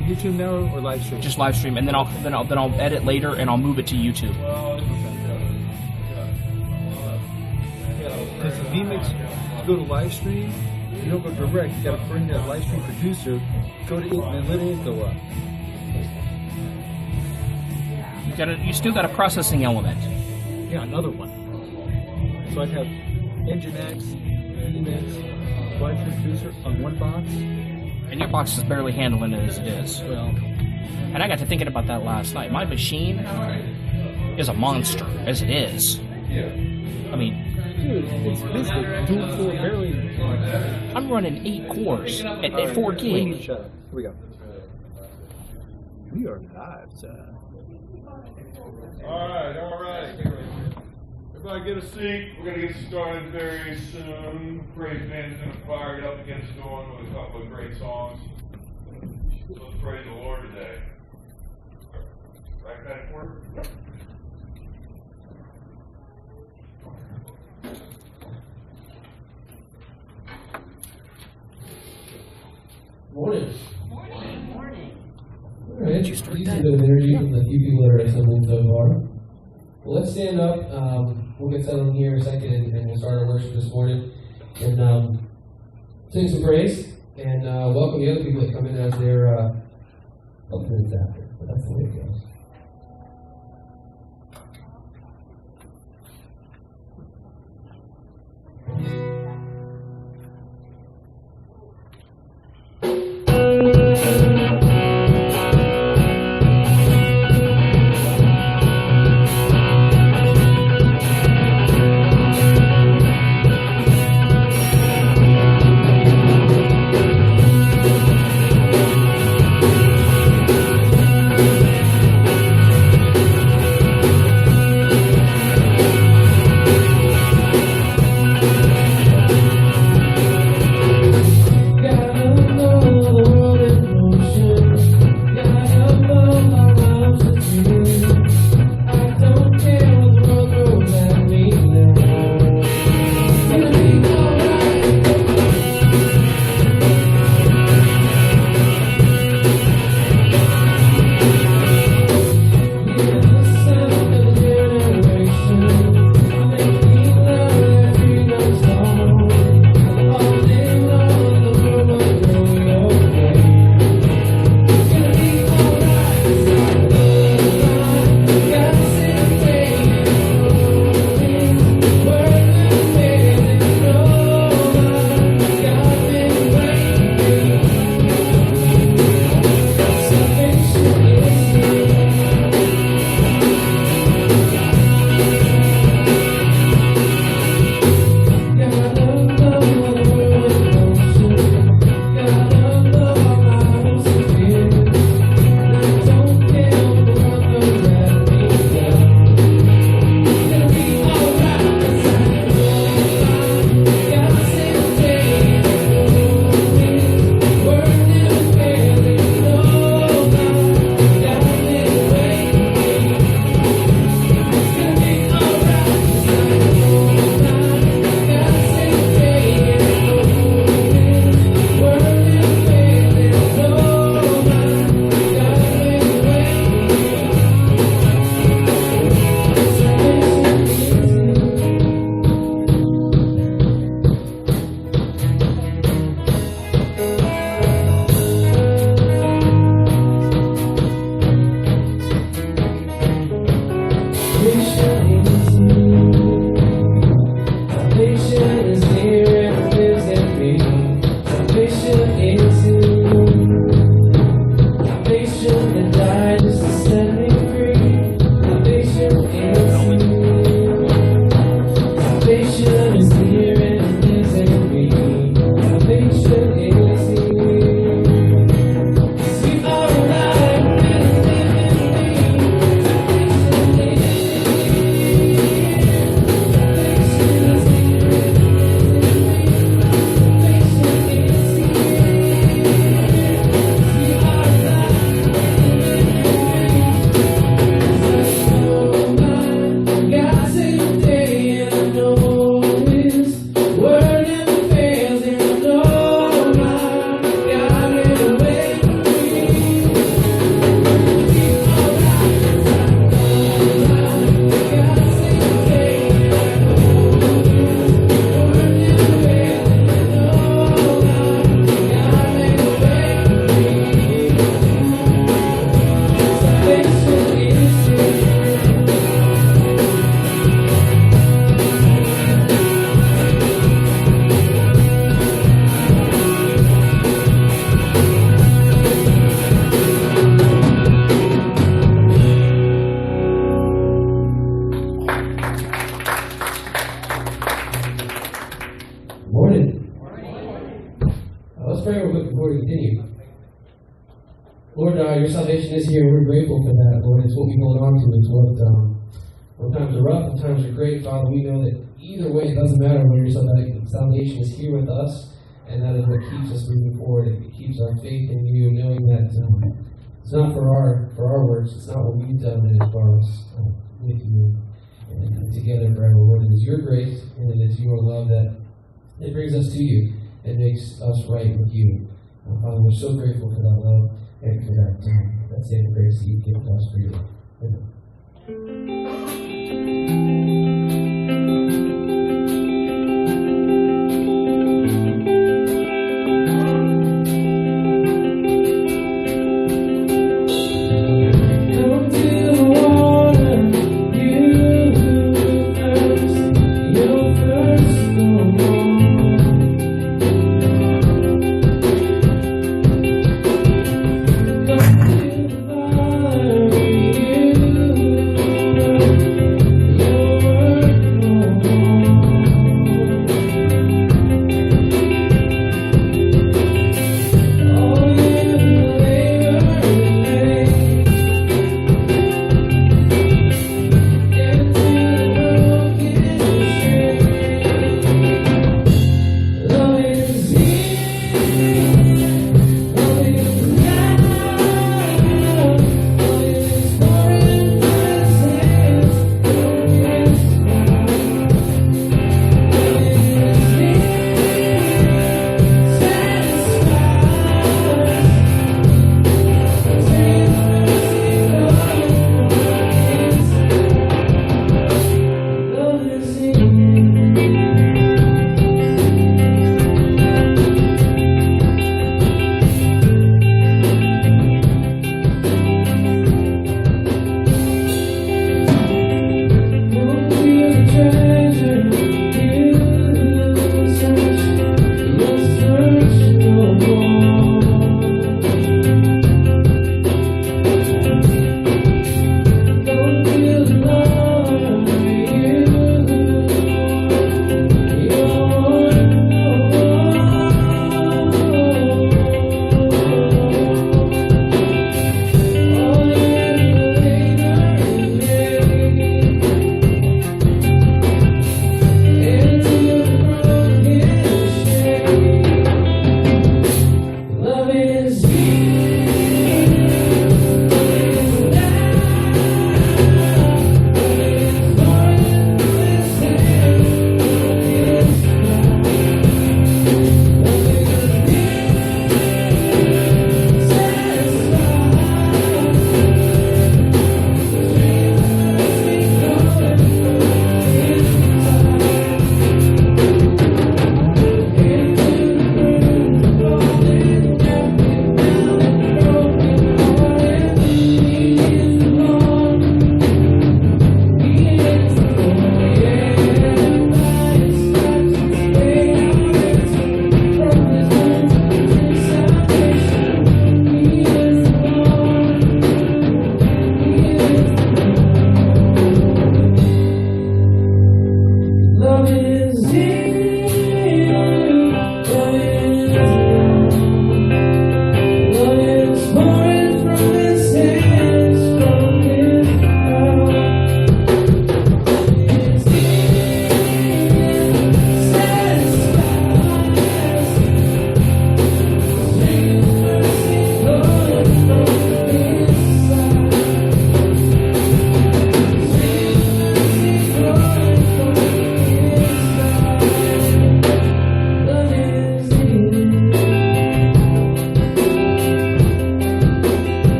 YouTube now or live stream? Just live stream, and then I'll edit later and I'll move it to YouTube. Because the vMix, you go to live stream, you don't go direct. You got to bring that live stream producer, go to it, and then let it go up. You still got a processing element. Yeah, another one. So I'd have Nginx, vMix, live stream producer on one box. And your box is barely handling it as it is. Well, and I got to thinking about that last night. My machine is a monster as it is. I mean, dude, it's basically dual core barely. I'm running 8 cores at 4 gig. Shut up. Here we go. We are live, son. All right. Everybody get a seat. We're going to get started very soon. Crave band's going to fire it up and get us going with a couple of great songs. Let's praise the Lord today. Right back for it. Morning. All right, Did you please start do that? the interview from the few people that are assembled so far. Well, let's stand up. We'll get settled here in a second, and we'll start our worship this morning. And sing some praise, and welcome the other people that come in as they're up minutes after. But that's the way it goes. Lord, your salvation is here. We're grateful for that, Lord. It's what we hold on to. It's what times are rough, when times are great, Father. We know that either way, it doesn't matter when your salvation is here with us, and that is what keeps us moving forward. It keeps our faith in you, knowing that it's not for our works. It's not what we've done. It is for us with you and together forever, Lord. It is your grace and it is your love that brings us to you and makes us right with you. Father, we're so grateful for that love and for that saving grace that you've given us for you. Amen.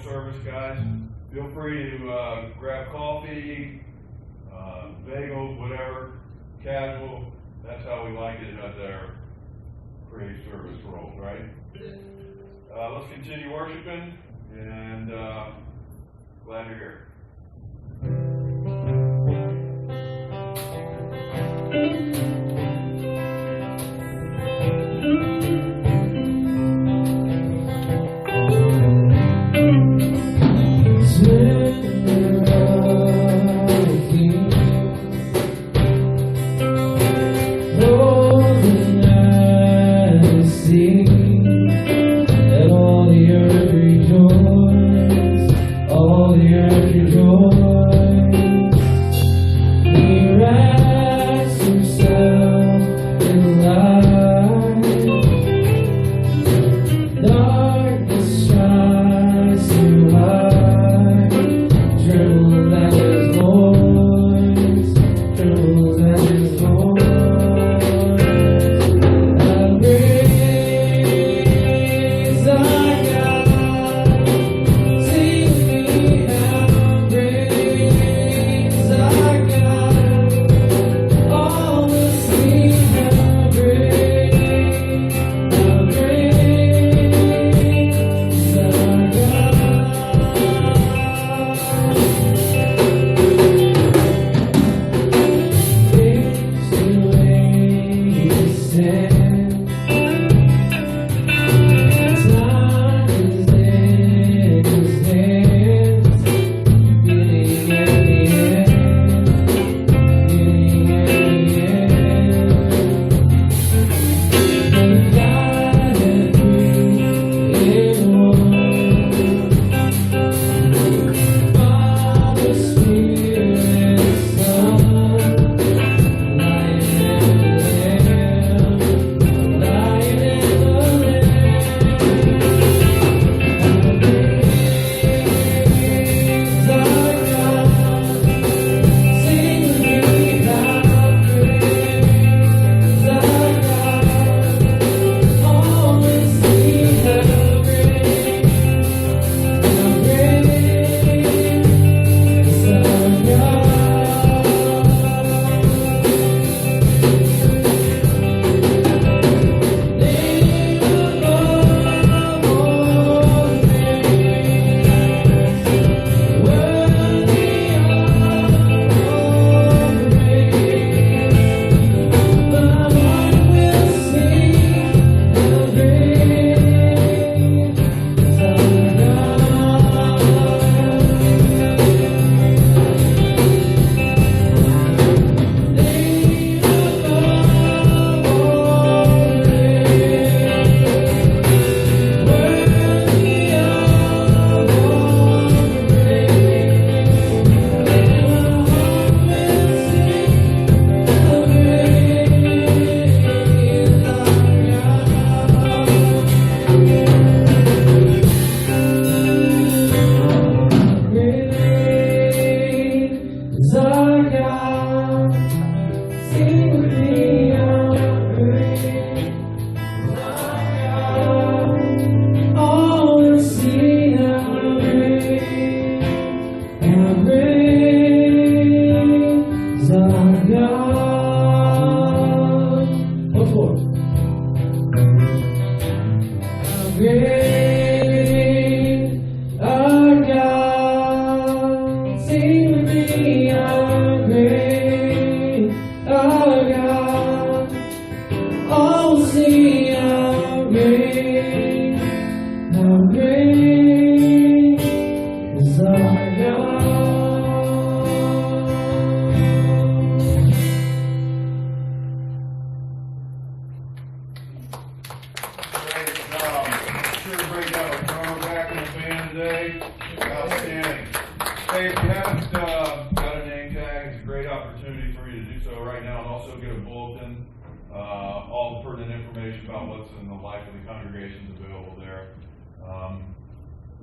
Service, guys. Feel free to grab coffee, bagels, whatever, casual. That's how we like it at our Crave service rolls, right? Let's continue worshiping, and glad you're here.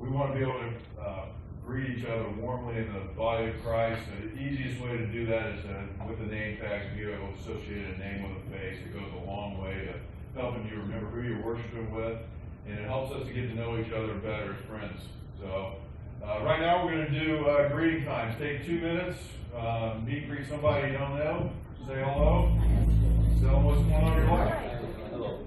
We want to be able to greet each other warmly in the body of Christ. And the easiest way to do that is with the name tags, be able to associate a name with a face. It goes a long way to helping you remember who you're worshiping with, and it helps us to get to know each other better as friends. So right now we're going to do greeting times. Take 2 minutes, meet and greet somebody you don't know, say hello, tell them what's going on in your life. Hello.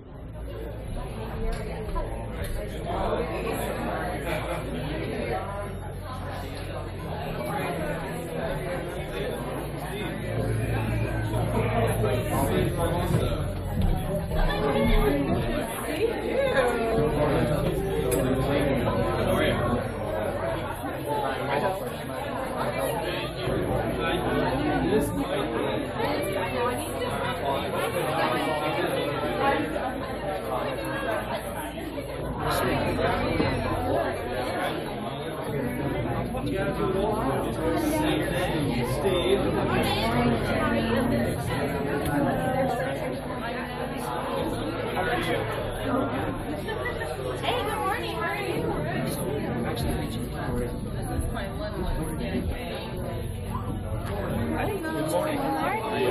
Hey, good morning. How are you?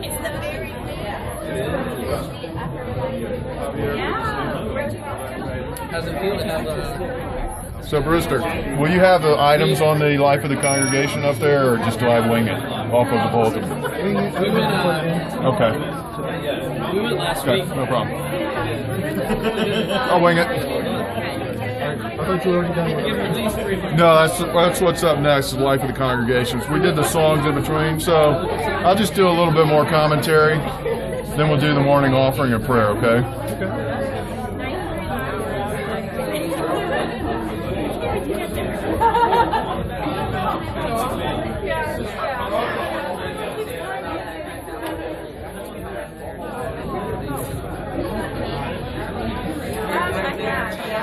It's the very How's it feel to have So, Brewster, will you have the items on the life of the congregation up there, or just do I wing it off of the bulletin? we went Okay. last Okay, week. no problem. I'll wing it. No, that's what's up next, is the life of the congregations. We did the songs in between, so I'll just do a little bit more commentary. Then we'll do the morning offering and prayer, okay?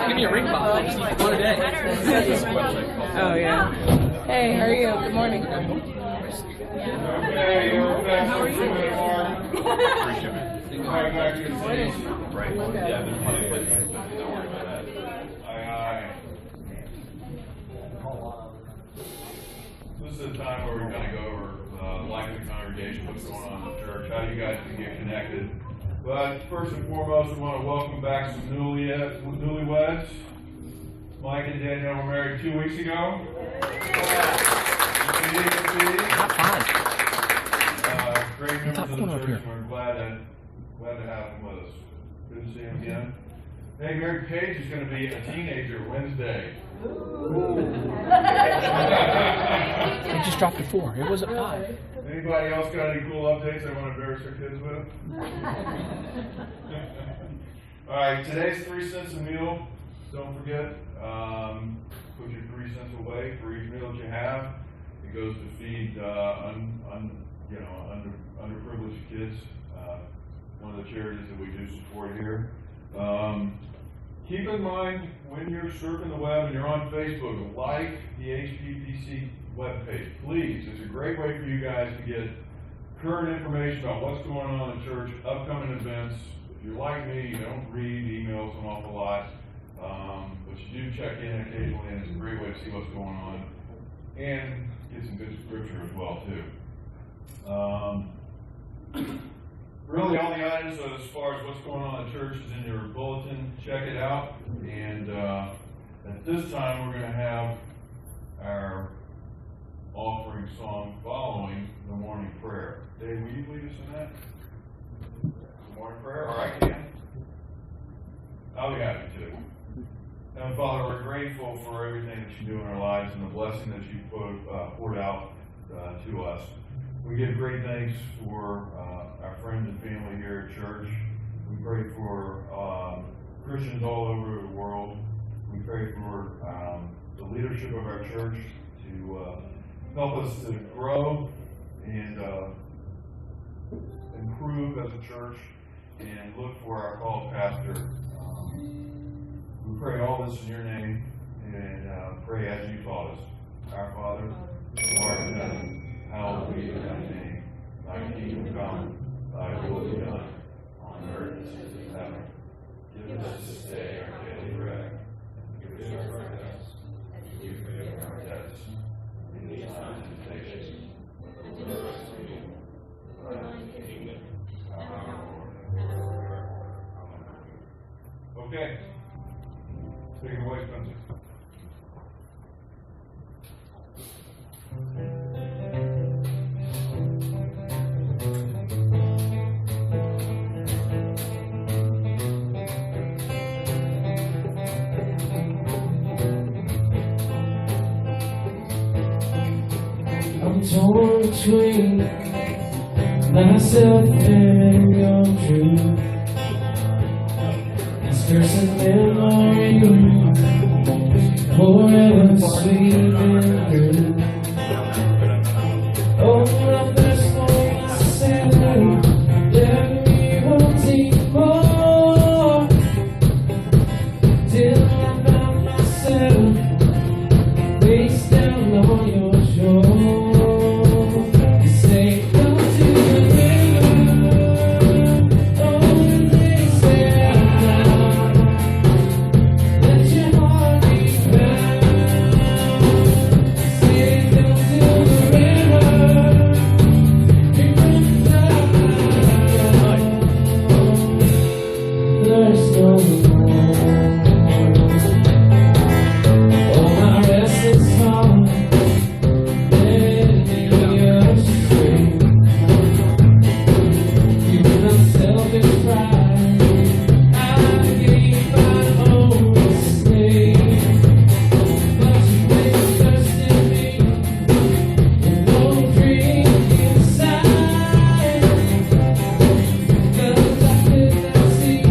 Give me a ring bottle. One a day. Oh, yeah. Hey, how are you? Good morning. Hey, you're back for 2 minute mark. Right back to your seats. Aye, aye. This is a time where we kind of go over the life of the congregation, what's going on in the church, how you guys can get connected. But first and foremost, we want to welcome back some newlyweds. Mike and Danielle were married 2 weeks ago. Not fine. Great members of the one up church. here. We're glad to have them with us. Good to see him again. Hey, Mary Paige is going to be a teenager Wednesday. We just dropped a 4. It was at 5. Anybody else got any cool updates they want to embarrass their kids with? All right, today's 3 cents a meal. Don't forget, put your 3 cents away for each meal that you have. It goes to feed underprivileged kids. One of the charities that we do support here. Keep in mind when you're surfing the web and you're on Facebook, like the HPPC webpage, please. It's a great way for you guys to get current information about what's going on in church, upcoming events. If you're like me, you don't read emails an awful lot, but you do check in occasionally, and it's a great way to see what's going on and get some good scripture as well too. Really, all the items as far as what's going on in the church is in your bulletin. Check it out. And at this time, we're going to have our offering song following the morning prayer. Dave, will you lead us in that? The morning prayer? All right, Dan. I'll be happy to. And Father, we're grateful for everything that you do in our lives and the blessing that you poured out to us. We give great thanks for our friends and family here at church. We pray for Christians all over the world. We pray for the leadership of our church to help us to grow and improve as a church and look for our called pastor. We pray all this in your name and pray as you taught us. Our Father, who art in heaven, hallowed be thy name. Thy kingdom come, thy will be done, on earth as it is in heaven. Give us this day our daily bread. Give us our debts, as we forgive our debts. And lead us not into temptation, but deliver us from evil. For thine is the kingdom, power, and forever. Okay. Take it away, Spencer. between myself and your truth. These cursed memories forever sweeping through. Oh, my first moment sadly, let me wanting more, till I found myself face down on your shore. You say, come to the river, oh, and they sail down, let your heart be found. You say, come to the river, you come down. There's no more. Oh, my restless heart, let me astray. You unselfish pride, I gave my own mistake. But you made me thirst in me, with no drink inside. 'Cause I could not see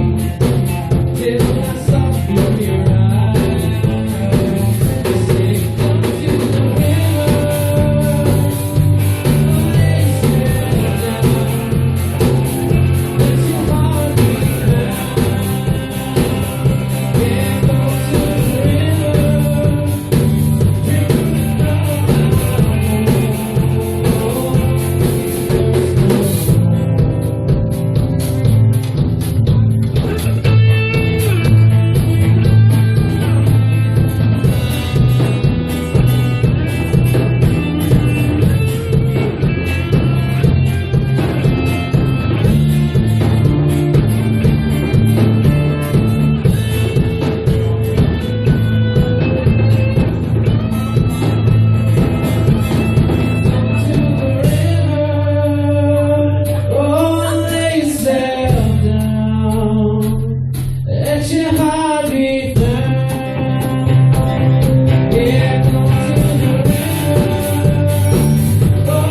till I saw through your eyes. You say, come to the river, lay down, let your heart be found. Yeah, go to the river, oh, lay yourself down, let your heart be found. Yeah, go to the river, oh,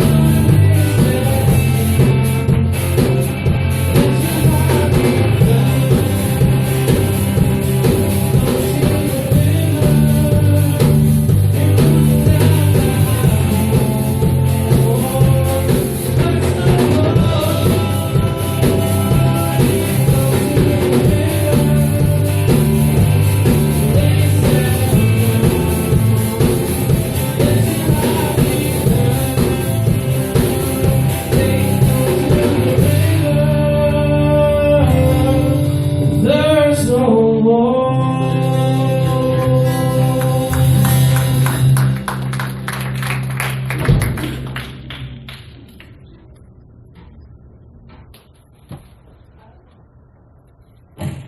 lay yourself there's no more.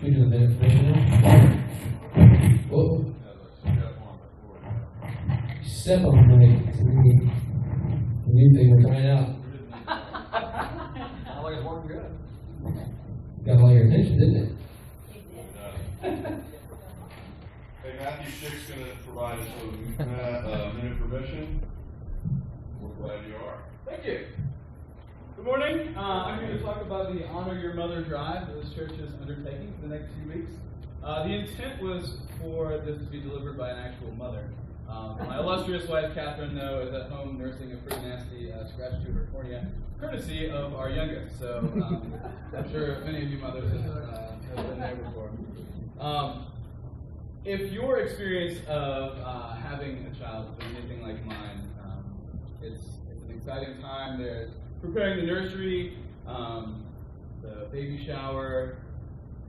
We do the information now. Whoa. Step on the mic. It's a new thing we're trying out. Got all your attention, didn't it? Hey, Matthew Schick's going to provide us with a minute permission. We're glad you are. Thank you. Good morning. I'm here to talk about the Honor Your Mother drive that this church is undertaking for the next 2 weeks. The intent was for this to be delivered by an actual mother. My illustrious wife, Catherine, though, is at home nursing a pretty nasty scratch to her cornea, courtesy of our youngest. So I'm sure many of you mothers have been there before. If your experience of having a child has been anything like mine, it's an exciting time. There's preparing the nursery, the baby shower,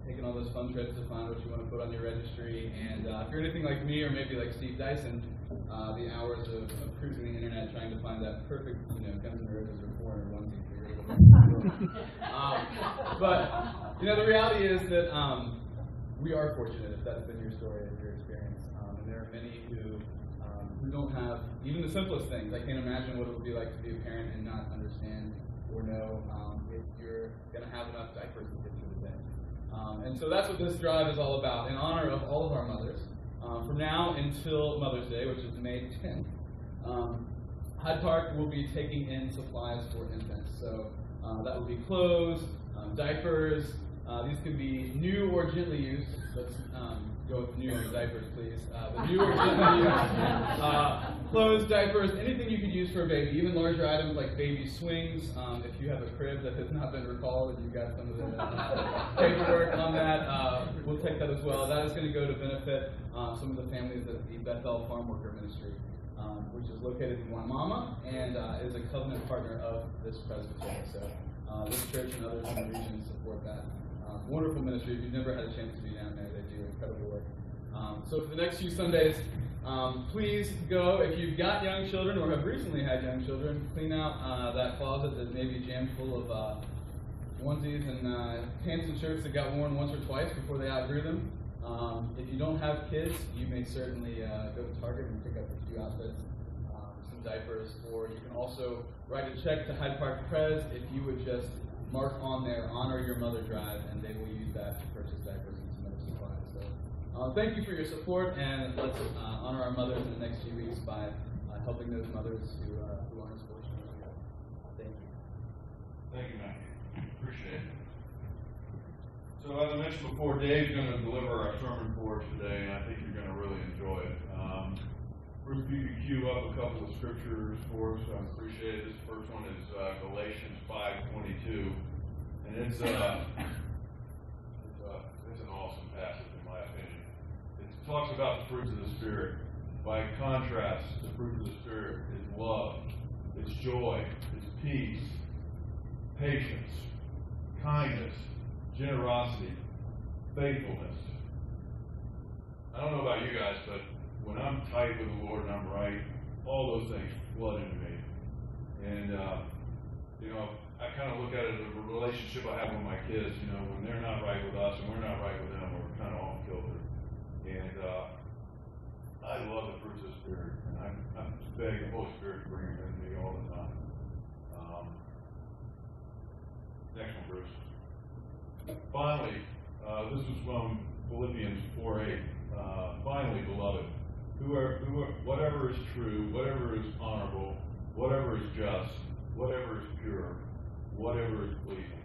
taking all those fun trips to find what you want to put on your registry, and if you're anything like me or maybe like Steve Dyson, the hours of cruising the internet trying to find that perfect, Guns N' Roses or Foreigner onesie for your little but the reality is that we are fortunate if that's been your story and your experience, and there are many who don't have even the simplest things. I can't imagine what it would be like to be a parent and not understand or know if you're going to have enough diapers to get through the day. And so that's what this drive is all about, in honor of all of our mothers, from now until Mother's Day, which is May 10th. Hyde Park will be taking in supplies for infants. So that will be clothes, diapers. These could be new or gently used. Let's go with new on the diapers, please. The new or gently used clothes, diapers, anything you could use for a baby. Even larger items like baby swings. If you have a crib that has not been recalled and you've got some of the paperwork on that, we'll take that as well. That is going to go to benefit some of the families at the Bethel Farm Worker Ministry, which is located in Guatemala and is a covenant partner of this Presbyterian. So this church and others in the region support that. Wonderful ministry. If you've never had a chance to be down there, they do incredible work. So for the next few Sundays, please go. If you've got young children or have recently had young children, clean out that closet that may be jammed full of onesies and pants and shirts that got worn once or twice before they outgrew them. If you don't have kids, you may certainly go to Target and pick up a few outfits, some diapers, or you can also write a check to Hyde Park Pres if you would just mark on there, honor your mother drive, and they will use that to purchase diapers and some other supplies. So thank you for your support, and let's honor our mothers in the next few weeks by helping those mothers who aren't as fortunate. Thank you. Thank you, Matthew. Appreciate it. So as I mentioned before, Dave's going to deliver our sermon for us today, and I think you're going to really enjoy it. Bruce, if you could cue up a couple of scriptures for us, I appreciate it. This first one is Galatians 5:22, and it's an awesome passage in my opinion. It talks about the fruits of the Spirit. By contrast, the fruit of the Spirit is love, it's joy, it's peace, patience, kindness, generosity, faithfulness. I don't know about you guys, but when I'm tight with the Lord and I'm right, all those things flood into me. And, I kind of look at it as a relationship I have with my kids. When they're not right with us and we're not right with them, we're kind of off kilter. And I love the fruits of the Spirit. And I'm just begging the Holy Spirit to bring them into me all the time. Next one, Bruce. Finally, this is from Philippians 4:8. Finally, beloved, whatever is true, whatever is honorable, whatever is just, whatever is pure, whatever is pleasing,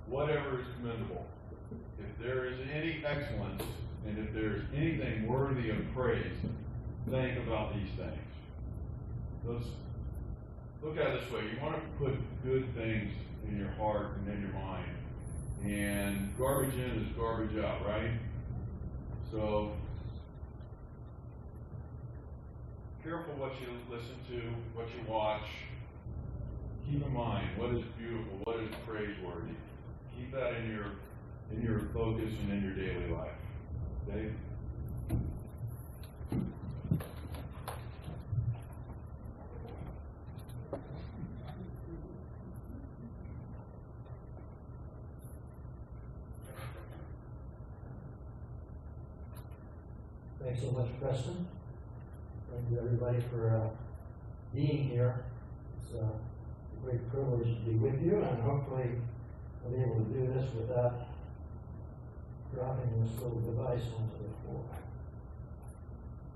whatever is commendable, if there is any excellence, and if there is anything worthy of praise, think about these things. Let's look at it this way. You want to put good things in your heart and in your mind. And garbage in is garbage out, right? So, careful what you listen to, what you watch. Keep in mind what is beautiful, what is praiseworthy. Keep that in your focus and in your daily life. Okay? Thanks so much, Preston. Thank you, everybody, for being here. It's a great privilege to be with you, and hopefully I'll be able to do this without dropping this little device onto the floor.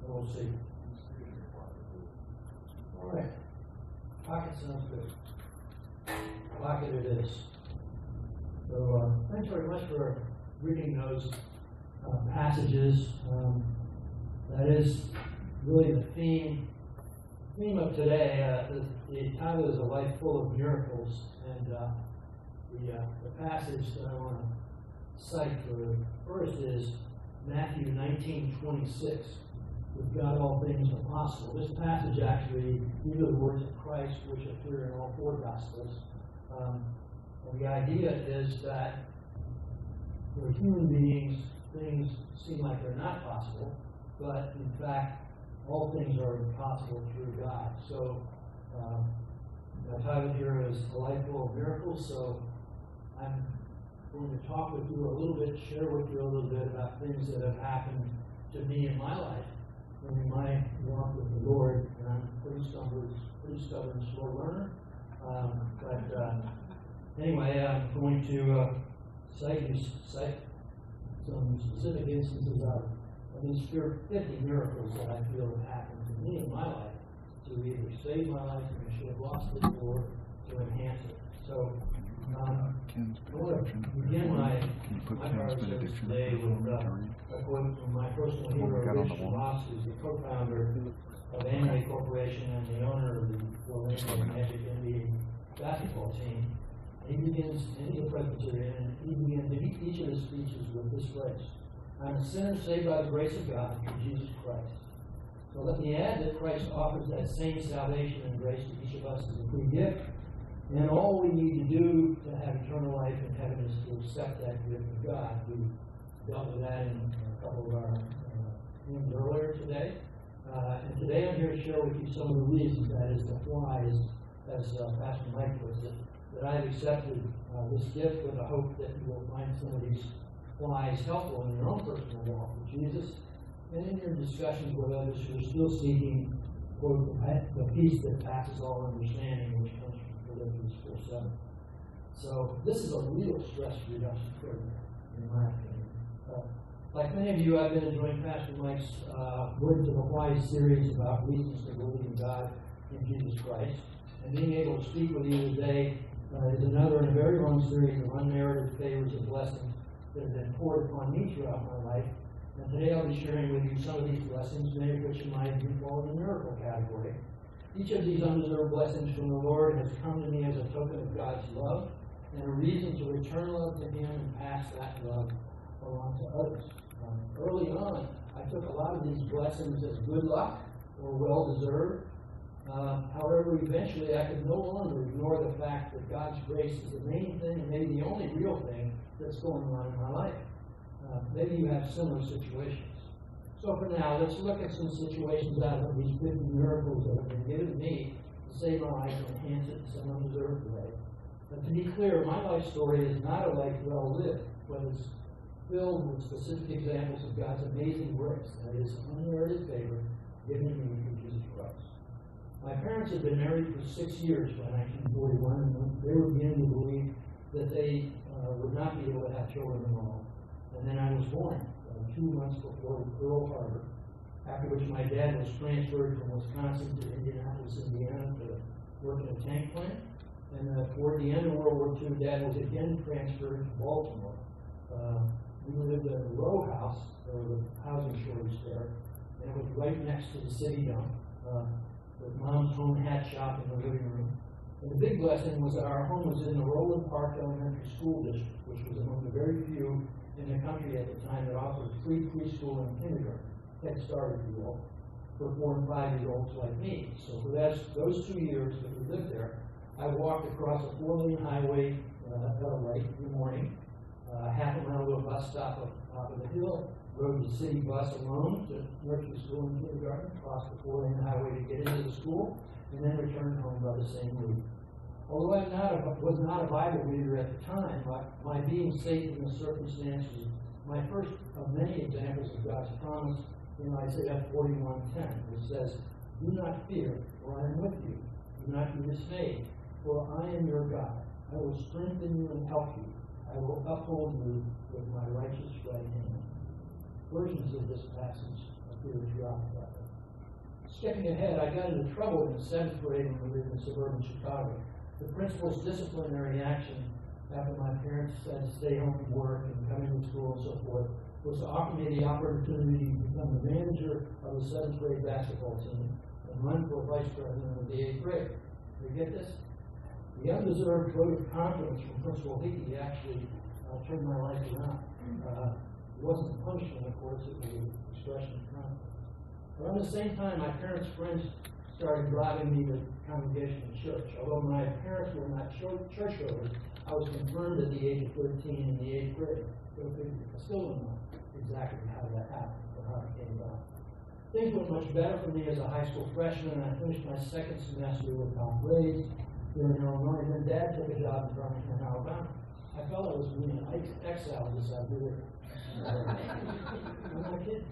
We'll see. All right. Pocket sounds good. Pocket it is. So thanks very much for reading those passages. That is really the theme of today. The title is A Life Full of Miracles, and the passage that I want to cite first is Matthew 19:26. With God all things are possible. This passage actually, these are the words of Christ which appear in all four Gospels. And the idea is that for human beings, things seem like they're not possible, but in fact, all things are possible through God. So, my title here is A Life Full of Miracles. So, I'm going to talk with you a little bit, share with you a little bit about things that have happened to me in my life, in my walk with the Lord. And I'm pretty stubborn, slow learner. Anyway, I'm going to cite some specific instances of at least 50 miracles that I feel have happened to me in my life to either save my life, and I should have lost it, or to enhance it. So, I want to begin my conversation today with a quote from my personal hero, Rich Moss, who's the co-founder of Amway Corporation and the owner of the Orlando Magic NBA basketball team. He begins, and he's a Presbyterian, and he begins each of his speeches with this phrase: "I'm a sinner saved by the grace of God through Jesus Christ." So let me add that Christ offers that same salvation and grace to each of us as a free gift. And all we need to do to have eternal life in heaven is to accept that gift of God. We dealt with that in a couple of our things earlier today. And today I'm here to share with you some of the reasons, that is the why, as Pastor Mike puts it, that I've accepted this gift with the hope that you will find some of these whys helpful in your own personal walk with Jesus and in your discussions with others who are still seeking, quote, the peace that passes all understanding, which comes from Philippians 4:7. So this is a real stress reduction program, in my opinion. Like many of you, I've been enjoying Pastor Mike's Word to the Why series about reasons to believe in God in Jesus Christ. And being able to speak with you today is another in a very long series of unmerited favors and blessings that have been poured upon me throughout my life. And today I'll be sharing with you some of these blessings, many of which in my view fall in the miracle category. Each of these undeserved blessings from the Lord has come to me as a token of God's love and a reason to return love to Him and pass that love along to others. Early on, I took a lot of these blessings as good luck or well-deserved. However, eventually I could no longer ignore the fact that God's grace is the main thing and maybe the only real thing that's going on in my life. Maybe you have similar situations. So for now, let's look at some situations out of these 50 miracles that have been given to me to save my life and enhance it in some undeserved way. But to be clear, my life story is not a life well lived, but it's filled with specific examples of God's amazing grace, that is, unmerited favor given to me through Jesus Christ. My parents had been married for 6 years by 1941, and they were beginning to believe that they would not be able to have children at all. And then I was born 2 months before Pearl Harbor, after which my dad was transferred from Wisconsin to Indianapolis, Indiana to work in a tank plant. And toward the end of World War II, Dad was again transferred to Baltimore. We lived in a row house. There was a housing shortage there, and it was right next to the city dump, with Mom's home hat shop in the living room. And the big blessing was that our home was in the Roland Park Elementary School District, which was among the very few in the country at the time that offered free preschool and kindergarten, head start, if you will, for 4 and 5-year-olds like me. So for those 2 years that we lived there, I walked across a 4-lane highway at a light in the morning, half a mile to a bus stop up top of the hill, rode the city bus alone to nursery school and kindergarten, crossed the 4-lane highway to get into the school, and then returned home by the same route. Although I was not a Bible reader at the time, my being safe in the circumstances, my first of many examples of God's promise in Isaiah 41:10, which says, "Do not fear, for I am with you. Do not be dismayed, for I am your God. I will strengthen you and help you. I will uphold you with my righteous right hand." Versions of this passage appear throughout the Bible. Skipping ahead, I got into trouble in the 7th grade when we lived in suburban Chicago. The principal's disciplinary action after my parents had to stay home from work and come into school and so forth was to offer me the opportunity to become the manager of the 7th grade basketball team and run for vice president of the 8th grade. You get this? The undeserved vote of confidence from Principal Hickey actually turned my life around. It wasn't a punishment, of course, it was an expression of confidence. Around the same time, my parents' friends started driving me to Congregational Church. Although my parents were not churchgoers, I was confirmed at the age of 13 in the 8th grade. I still don't know exactly how that happened or how it came about. Things went much better for me as a high school freshman, and I finished my 2nd semester with top grades here in Illinois. And then Dad took a job in Birmingham, Alabama. I felt I was being exiled this idea. I'm not kidding.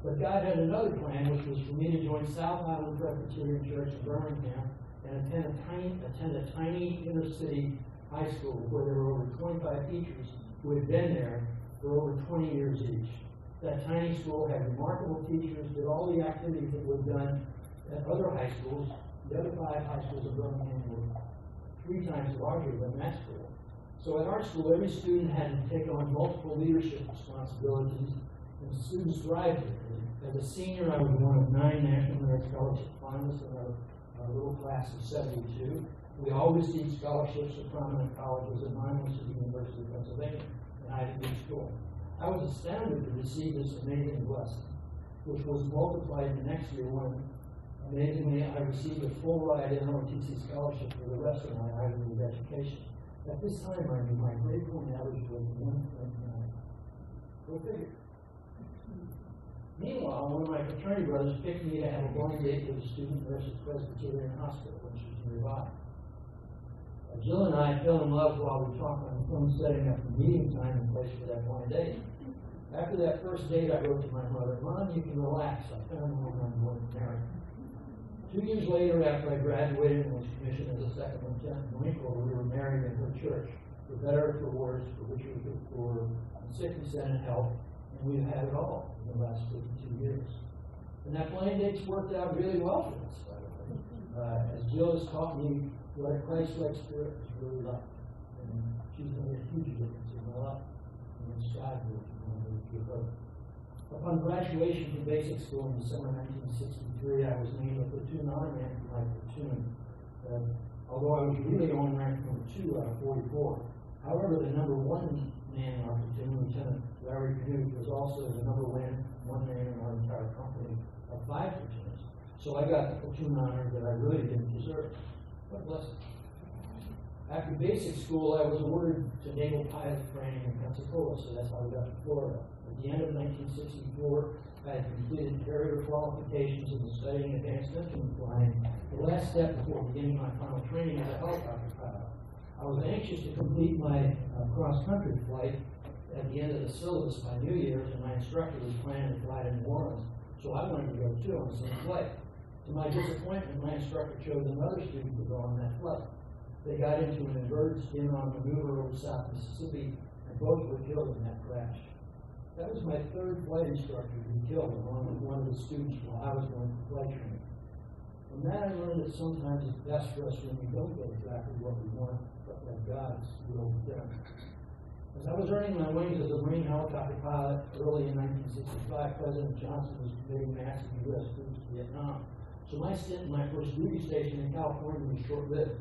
But God had another plan, which was for me to join South Island Presbyterian Church in Birmingham and attend a tiny inner city high school where there were over 25 teachers who had been there for over 20 years each. That tiny school had remarkable teachers, did all the activities that were done at other high schools. The other 5 high schools in Birmingham were 3 times larger than that school. So at our school, every student had to take on multiple leadership responsibilities, and students thrived here. As a senior, I was one of 9 National Merit Scholarship finalists in our little class of 72. We always received scholarships to prominent colleges, and mine was to the University of Pennsylvania, an Ivy League school. I was astounded to receive this amazing blessing, which was multiplied the next year when, amazingly, I received a full ride NOTC scholarship for the rest of my Ivy League education. At this time, I knew my grade point average was 1.9. Go figure. Meanwhile, one of my fraternity brothers picked me to have a blind date with a student nurse at Presbyterian Hospital when she was nearby. Jill and I fell in love while we talked on the phone, setting up the meeting time and place for that blind date. After that first date, I wrote to my mother, "Mom, you can relax. I found a woman I'm going to marry." 2 years later, after I graduated and was commissioned as a second lieutenant in the Marine Corps, we were married in her church, for better or for worse, for which we could afford, in sickness and in health. And we've had it all in the last 52 years. And that blind date's worked out really well for us, by the way. As Jill has taught me what a Christ-like spirit is really like. And she's made a huge difference in my life. And it's God who give her. Upon graduation from basic school in December 1963, I was named a platoon honor man for my platoon. Although I was really only ranked number 2 out of 44. However, the number 1 man in our platoon, Lieutenant Larry Knute, was also the number 1 man in our entire company of 5 platoons. So I got the platoon honor that I really didn't deserve. What a blessing. After basic school, I was awarded to naval pilot training in Pensacola, so that's how we got to Florida. At the end of 1964, I had completed carrier qualifications and was studying advanced instrument flying, the last step before beginning my final training as a helicopter pilot. I was anxious to complete my cross-country flight at the end of the syllabus by New Year's, and my instructor was planning to fly to New Orleans, so I wanted to go too on the same flight. To my disappointment, my instructor chose another student to go on that flight. They got into an inverted spin-on maneuver over South Mississippi, and both were killed in that crash. That was my 3rd flight instructor to be killed, along with one of the students while I was going for flight training. From that, I learned that sometimes it's best for us when we don't get exactly what we want, but that God's will be done. As I was earning my wings as a Marine helicopter pilot early in 1965, President Johnson was committing massive U.S. troops to Vietnam. So my stint in my first duty station in California was short-lived.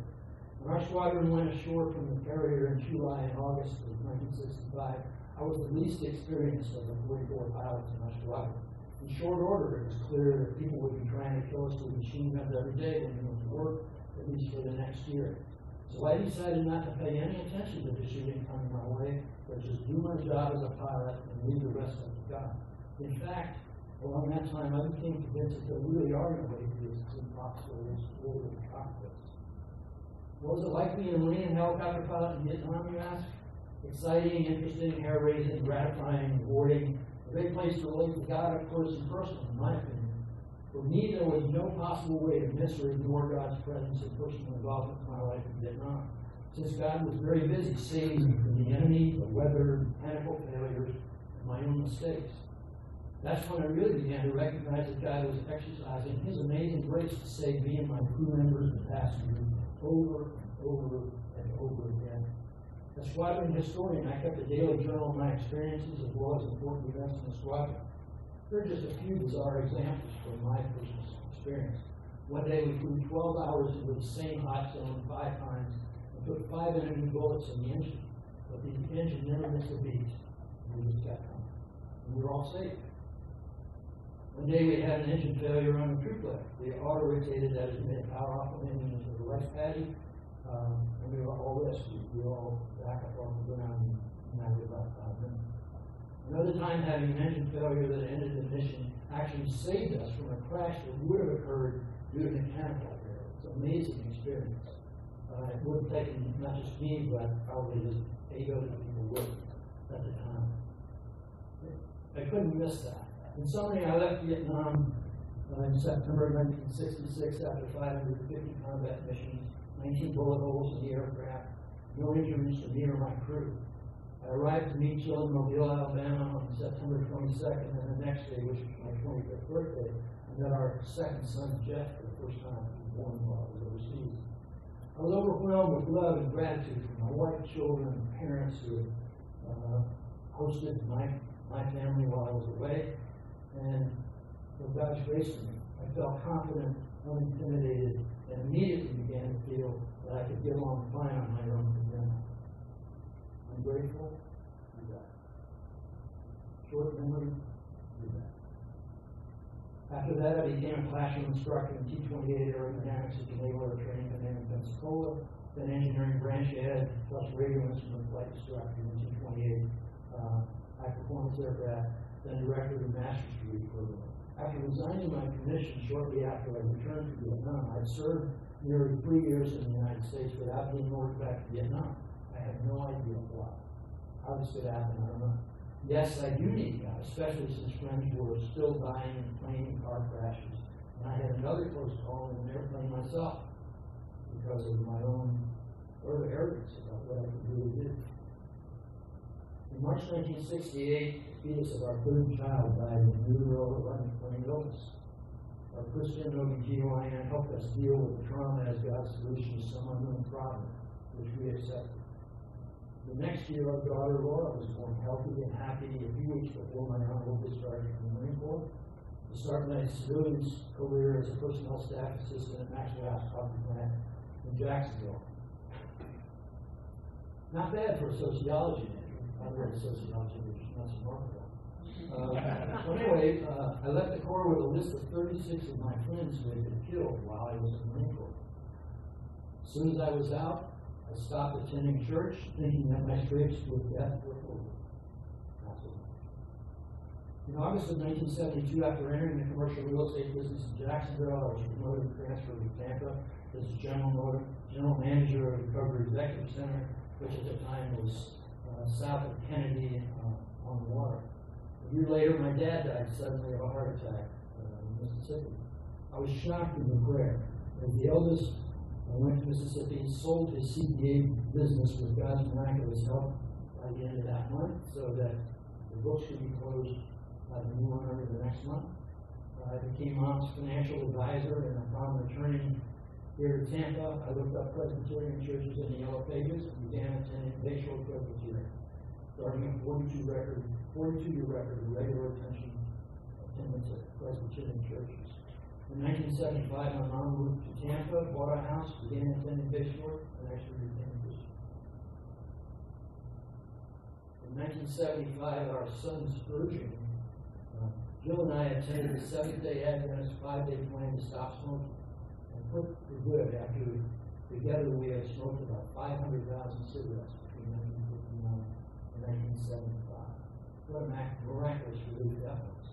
When our squadron went ashore from the carrier in July and August of 1965, I was the least experienced of the 44 pilots in our squadron. In short order, it was clear that people would be trying to kill us with machine guns every day when we went to work, at least for the next year. So I decided not to pay any attention to the shooting coming my way, but just do my job as a pilot and leave the rest up to God. In fact, along that time, I became convinced that there really are no atheists in foxholes or in cockpits. What was it like being a Marine and helicopter pilot in Vietnam, you ask? Exciting, interesting, hair-raising, gratifying, rewarding. A great place to relate to God, of course, and personal, in my opinion. For me, there was no possible way to miss or ignore God's presence and personal involvement in my life in Vietnam, since God was very busy saving me from the enemy, the weather, mechanical failures, and my own mistakes. That's when I really began to recognize that God was exercising His amazing grace to save me and my crew members and passengers over and over and over again. As squadron historian, I kept a daily journal of my experiences as well as important events in the squadron. Here are just a few bizarre examples from my personal experience. One day we flew 12 hours into the same hot zone 5 times and put 5 enemy bullets in the engine, but the engine never missed a beat. We just kept on. And we were all safe. One day we had an engine failure on the troop lift. The auto-rotated that is made power off the engine into the rice paddy, and we were all rescued. We were all back up off the ground in a matter of about 5 minutes. Another time, having an engine failure that ended the mission actually saved us from a crash that would have occurred due to mechanical error. It's an amazing experience. It would have taken not just me, but probably just 8 other people with at the time. I couldn't miss that. In summary, I left Vietnam in September 1966 after 550 combat missions, 19 bullet holes in the aircraft, no injuries to me or my crew. I arrived to meet Jill in Mobile, Alabama on September 22nd, and the next day, which was my 25th birthday, I met our second son, Jeff, for the first time. He was born while I was overseas. I was overwhelmed with love and gratitude for my wife, children, and parents who hosted my family while I was away, and for God's grace to me. I felt confident, unintimidated, and immediately began to feel that I could get along fine on my own with them. I'm grateful. Do that. Short memory. Do that. After that, I became a classroom instructor in T-28 aerodynamics at the Naval Air Training Command in Pensacola, then engineering branch head, plus radio instrument flight instructor in T-28 high performance aircraft, then director of the master's degree program. After resigning my commission shortly after I returned to Vietnam, I'd served nearly 3 years in the United States without being ordered back to Vietnam. I had no idea why. How this could happen, I don't know. Yes, I do need God, especially since friends were still dying in plane and car crashes. And I had another close call in an airplane myself because of my own arrogance about what I could really do. In March 1968, the fetus of our third child died of neurologic illness. Our Christian OBGYN helped us deal with the trauma as God's solution to some unknown problem, which we accepted. The next year, our daughter Laura was born healthy and happy a few weeks before my honorable discharge from the Marine Corps to start my civilian career as a personnel staff assistant at Maxwell House Coffee Plant in Jacksonville. Not bad for a sociology major. I read sociology, which is not so remarkable. So anyway, I left the Corps with a list of 36 of my friends who had been killed while I was in the Marine Corps. As soon as I was out, I stopped attending church, thinking that my scrapes with death were over. In August of 1972, after entering the commercial real estate business in Jacksonville, I was promoted and transferred to Tampa as general manager of the Recovery Executive Center, which at the time was south of Kennedy on the water. A year later, my dad died suddenly of a heart attack in Mississippi. I was shocked into prayer. As the eldest, I went to Mississippi, sold his CPA business with God's miraculous help by the end of that month, so that the books could be closed by the new owner the next month. I became Mom's financial advisor, and upon returning here to Tampa, I looked up Presbyterian churches in the Yellow Pages and began attending Bayshore Presbyterian, starting a 42-year record of regular attendance at Presbyterian churches. In 1975, my mom moved to Tampa, bought a house, began attending Bayshore, and actually retained Bayshore. In 1975, our son's version, Jill and I attended the Seventh-day Adventist 5-day plan to stop smoking, and put for good after together we had smoked about 500,000 cigarettes between 1959 and 1975. What a miraculous relief that was.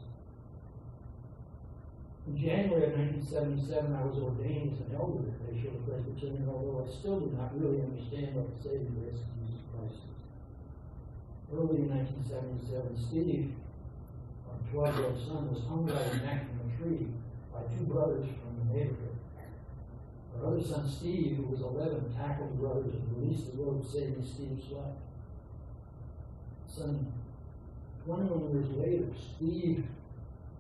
In January of 1977, I was ordained as an elder at Bayshore Presbyterian, although I still did not really understand what the saving grace of Jesus Christ is. Early in 1977, Steve, our 12-year-old son, was hung by the neck from a tree by two brothers from the neighborhood. Our other son, Steve, who was 11, tackled the brothers and released the rope, saving Steve's life. 21 years later, Steve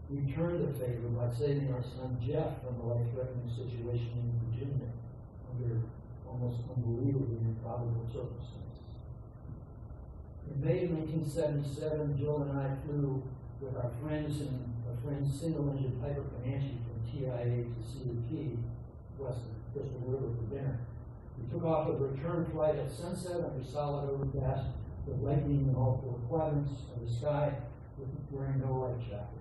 returned the favor by saving our son Jeff from a life-threatening situation in Virginia under almost unbelievably improbable circumstances. In May of 1977, Jill and I flew with our friends in a friend's single-engine Piper Comanche from TIA to Cedar Key, west of Crystal River, for dinner. We took off with a return flight at sunset under solid overcast with lightning in all four quadrants of the sky, wearing no life jackets.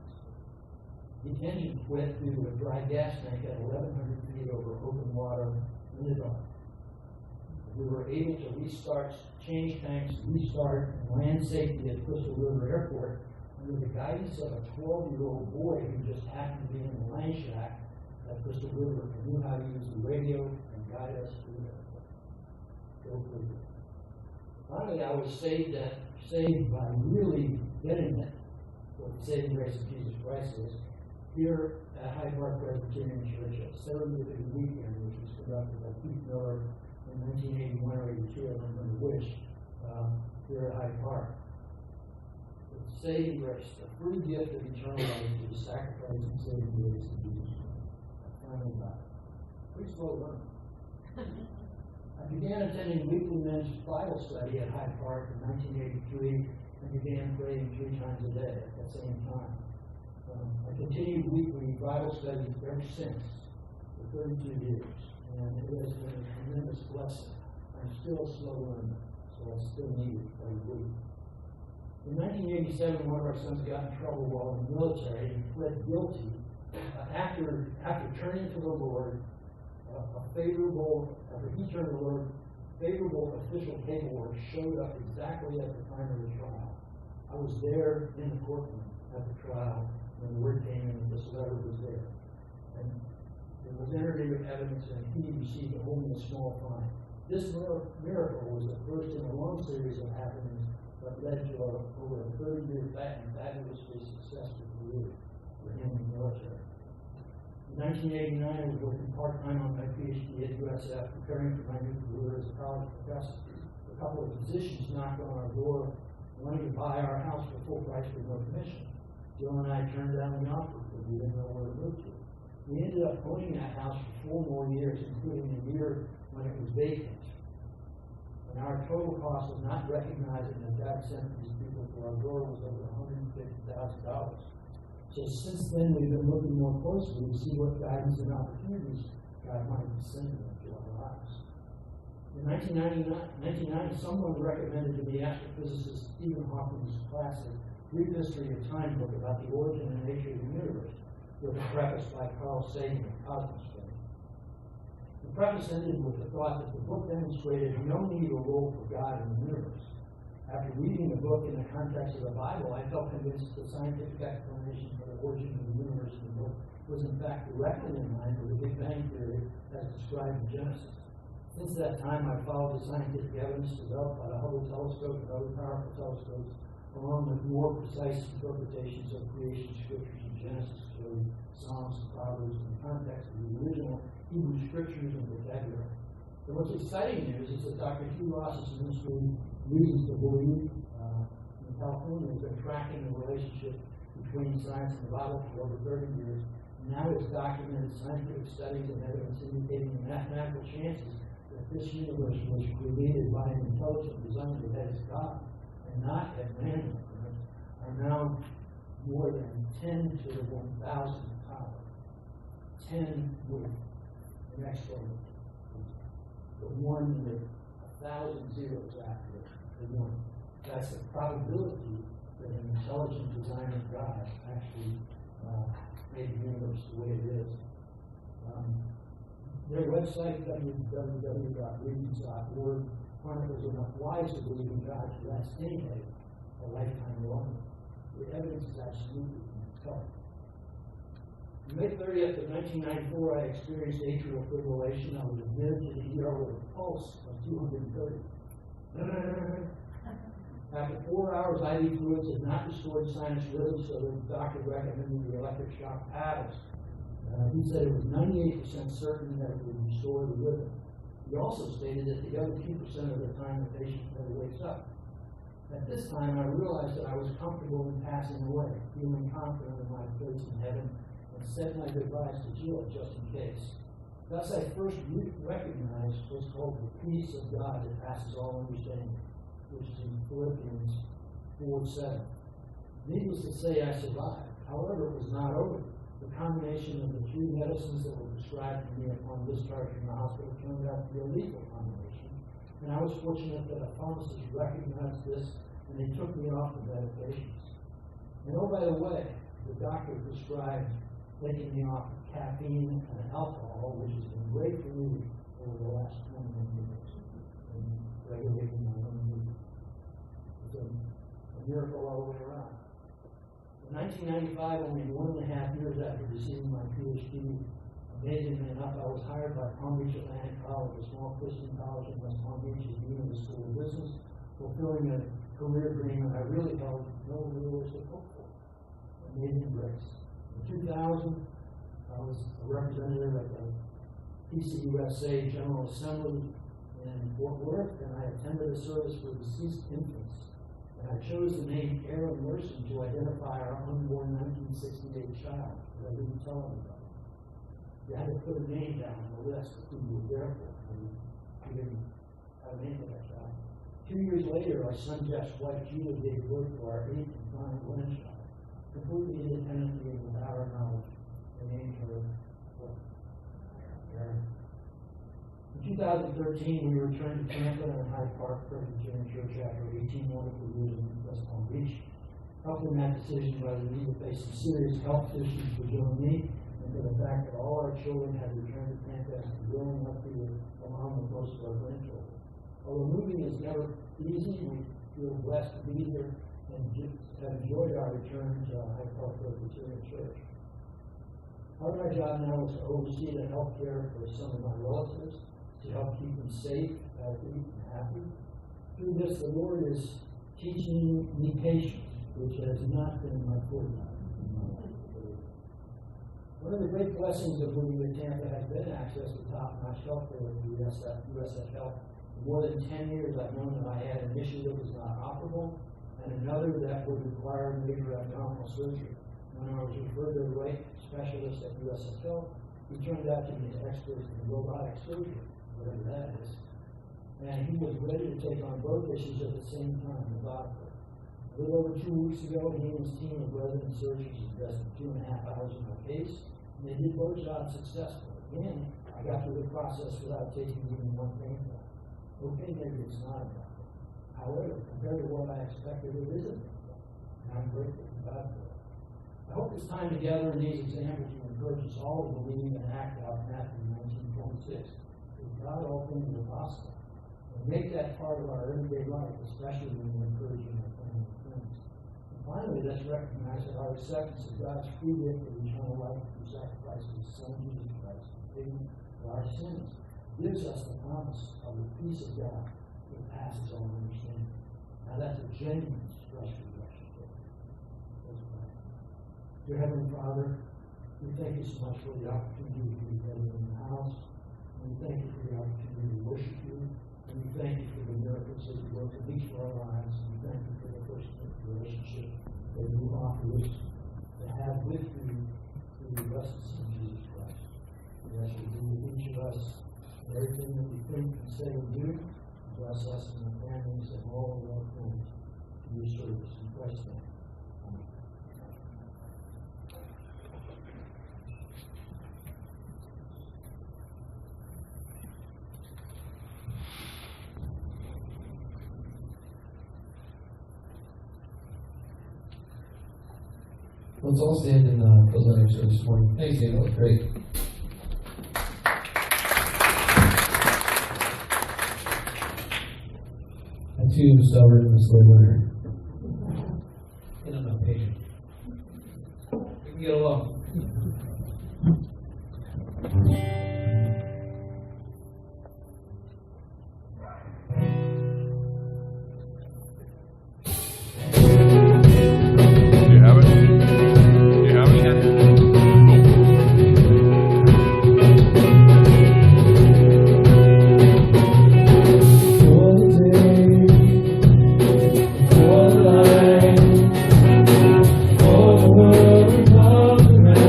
The engine quit due to a dry gas tank at 1,100 feet over open water in the dark. We were able to restart, change tanks, restart, and land safely at Crystal River Airport under the guidance of a 12-year-old boy who just happened to be in the land shack at Crystal River and knew how to use the radio and guide us through the airport. Finally, I was saved by really getting it, what the saving grace of Jesus Christ is, here at Hyde Presbyterian Church at Celebrity Weekend, which was conducted by Keith Miller in 1981 or 82, I don't remember which, here at Hyde Park. It's saving grace, the free gift of eternal life through the sacrifice and saving grace of Jesus Christ. Finally got it. Pretty slow learning. I began attending weekly men's Bible study at Hyde Park in 1983 and began praying 3 times a day at that same time. I continued weekly Bible studies ever since for 32 years, and it has been a tremendous blessing. I'm still a slow learner, so I still need it every week. In 1987, one of our sons got in trouble while in the military and pled guilty after turning to the Lord. After he turned to the Lord, favorable official paperwork showed up exactly at the time of the trial. I was there in the courtroom at the trial when the word came in that this letter was there. And it was entered into evidence, and he received only a small fine. This miracle was the first in a long series of happenings that led to over a 30-year fabulously successful career for him in the military. In 1989, I was working part-time on my PhD at USF, preparing for my new career as a college professor. A couple of physicians knocked on our door, wanting to buy our house for full price with no commission. Jill and I turned down the offer because we didn't know where to move to. We ended up owning that house for 4 more years, including a year when it was vacant. And our total cost of not recognizing that God sent these people to our door was over $150,000. So since then, we've been looking more closely to see what guidance and opportunities God might be sending into our lives. In 1990, someone recommended to me astrophysicist Stephen Hawking's classic Brief History of Time book about the origin and nature of the universe, with a preface by Carl Sagan of Cosmos fame. The preface ended with the thought that the book demonstrated no need or role for God in the universe. After reading the book in the context of the Bible, I felt convinced that the scientific explanation for the origin of the universe in the book was in fact directly in line with the Big Bang Theory as described in Genesis. Since that time, I've followed the scientific evidence developed by the Hubble telescope and other powerful telescopes, along with more precise interpretations of creation scriptures in Genesis, Job, Psalms, and Proverbs in the context of the original Hebrew scriptures and vocabulary. The most exciting news is that Dr. Hugh Ross's ministry, Reasons to Believe, in California, has been tracking the relationship between science and the Bible for over 30 years. Now it's documented scientific studies and evidence indicating the mathematical chances that this universe was created by an intelligent designer that is God, and not at random occurrence, are now more than 10 to the 1,000 power. 10 with an exponent. The 1 with 1,000 zeros after the 1. That's the probability that an intelligent designer God actually made the universe the way it is. Their website, www.reasons.org, chronicles enough wise to believe in God to last anybody a lifetime long. The evidence is absolutely compelling. On May 30th of 1994, I experienced atrial fibrillation. I was admitted to the ER with a pulse of 230. After 4 hours, IV fluids had not restored sinus rhythm, so the doctor recommended the electric shock paddles. He said it was 98% certain that it would restore the rhythm. He also stated that the other 2% of the time the patient never wakes up. At this time, I realized that I was comfortable in passing away, feeling confident in my place in heaven, and said my goodbyes to Jill just in case. Thus, I first recognized what's called the peace of God that passes all understanding, which is in Philippians 4:7. Needless to say, I survived. However, it was not over. The combination of the 3 medicines that were prescribed to me upon discharge from the hospital turned out to be a lethal combination. And I was fortunate that a pharmacist recognized this and they took me off the medications. And oh, by the way, the doctor prescribed taking me off of caffeine and alcohol, which has been great for me over the last 21 years in regulating my own movement. It's a miracle all the way around. In 1995, only 1.5 years after receiving my PhD, amazingly enough, I was hired by Palm Beach Atlantic College, a small Christian college in West Palm Beach, as dean of the School of Business, fulfilling a career dream that I really held no realistic hope for. Amazing grace. In 2000, I was a representative at the PCUSA General Assembly in Fort Worth, and I attended a service for deceased infants. And I chose the name Aaron Merson to identify our unborn 1968 child, but I didn't tell anybody. You had to put a name down on the list of who you were there for, and we didn't have a name for that child. 2 years later, our son Jeff's wife Julie gave birth to our 8th and final grandchild, completely independently and without our knowledge, and named her Aaron. In 2013, we returned to Tampa and Hyde Park Presbyterian Church after 18 wonderful years in West Palm Beach. Helping that decision by the need to face some serious health issues for Joe and me, and for the fact that all our children had returned to Tampa and growing up here along with most of our grandchildren. Although moving is never easy, we feel blessed to be here and have enjoyed our return to Hyde Park Presbyterian Church. Part of my job now is to oversee the health care for some of my relatives, to help keep them safe, healthy, and happy. Through this, the Lord is teaching me patience, which has not been my forte. One of the great blessings of moving to Tampa has been access to top-notch health care with USF Health. For more than 10 years, I've known that I had an issue that was not operable, and another that would require major abdominal surgery. When I was referred to the right specialist at USF Health, he turned out to be an expert in robotic surgery, whatever that is. And he was ready to take on both issues at the same time, methodically. A little over 2 weeks ago, he and his team of resident surgeons invested 2.5 hours in my case, and they did both jobs successfully. And I got through the process without taking even one painful. Okay, maybe it's not a problem. However, compared to what I expected, it is a painful. And I'm grateful to God for it. I hope this time together in these examples will encourage us all to believe and act out Matthew 19:26. With God, all things are possible. And make that part of our everyday life, especially when we're encouraging our family and friends. And finally, let's recognize that our acceptance of God's free gift of eternal life through sacrifice of His Son, Jesus Christ, the payment for our sins, gives us the promise of the peace of God that passes all understanding. Now that's a genuine stress reduction. Dear Heavenly Father, we thank you so much for the opportunity to be together in the house. And we thank you for the opportunity to worship you. And we thank you for the miracles that you work in each of our lives. And we thank you for the personal relationship that you offer us to have with you through the blessed Son, Jesus Christ. We ask you to be with each of us in everything that we think and say and do. Bless us and our families and all of our friends to your service. In Christ's name. Let's all stand and close out our service this morning. Thanks, Dave. That was great. I'm too stubborn and slow learner. And I'm not patient. We can get along. All the world revolves around.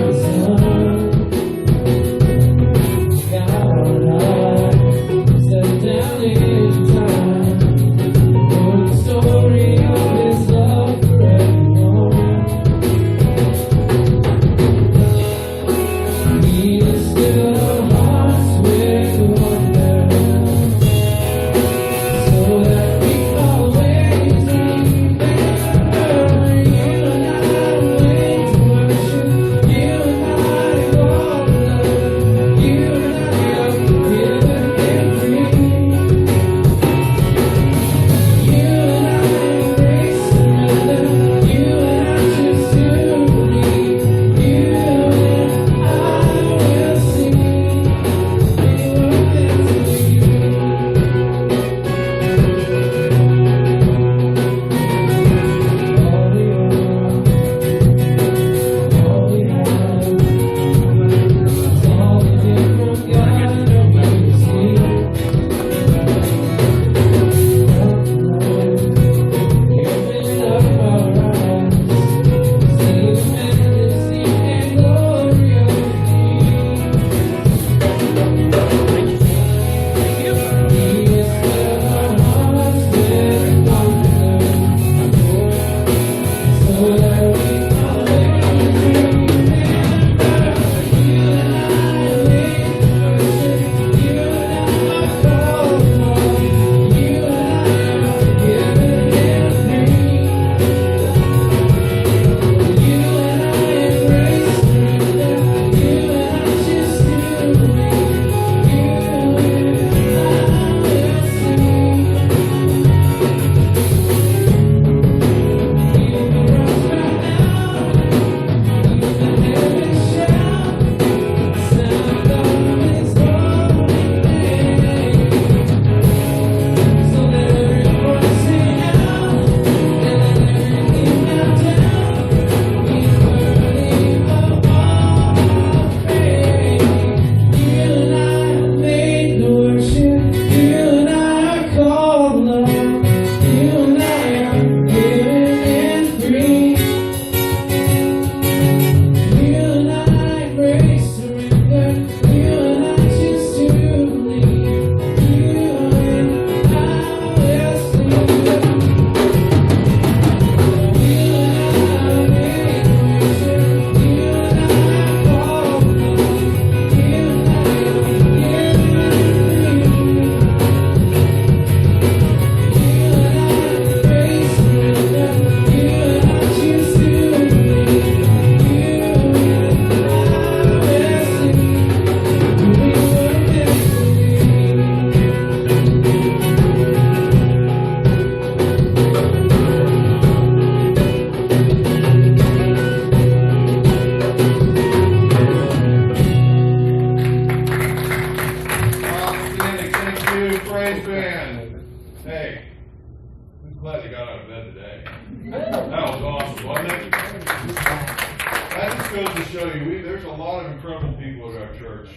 got out of bed today. That was awesome, wasn't it? That just goes to show you, there's a lot of incredible people at our church.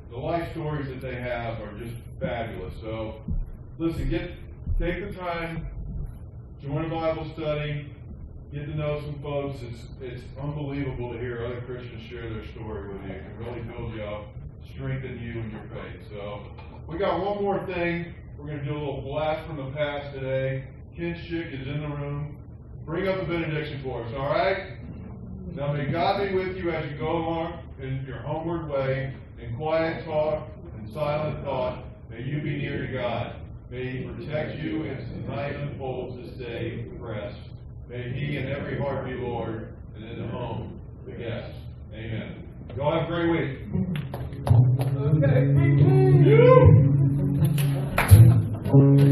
The life stories that they have are just fabulous. So, listen, take the time, join a Bible study, get to know some folks. It's unbelievable to hear other Christians share their story with you. It can really build you up, strengthen you in your faith. So, we got one more thing. We're going to do a little blast from the past today. Ken Schick is in the room. Bring up a benediction for us, all right? Now may God be with you as you go along in your homeward way, in quiet talk and silent thought. May you be near to God. May He protect you as the night unfolds this day with rest. May He in every heart be Lord, and in the home the guest. Amen. Y'all have a great week. Okay.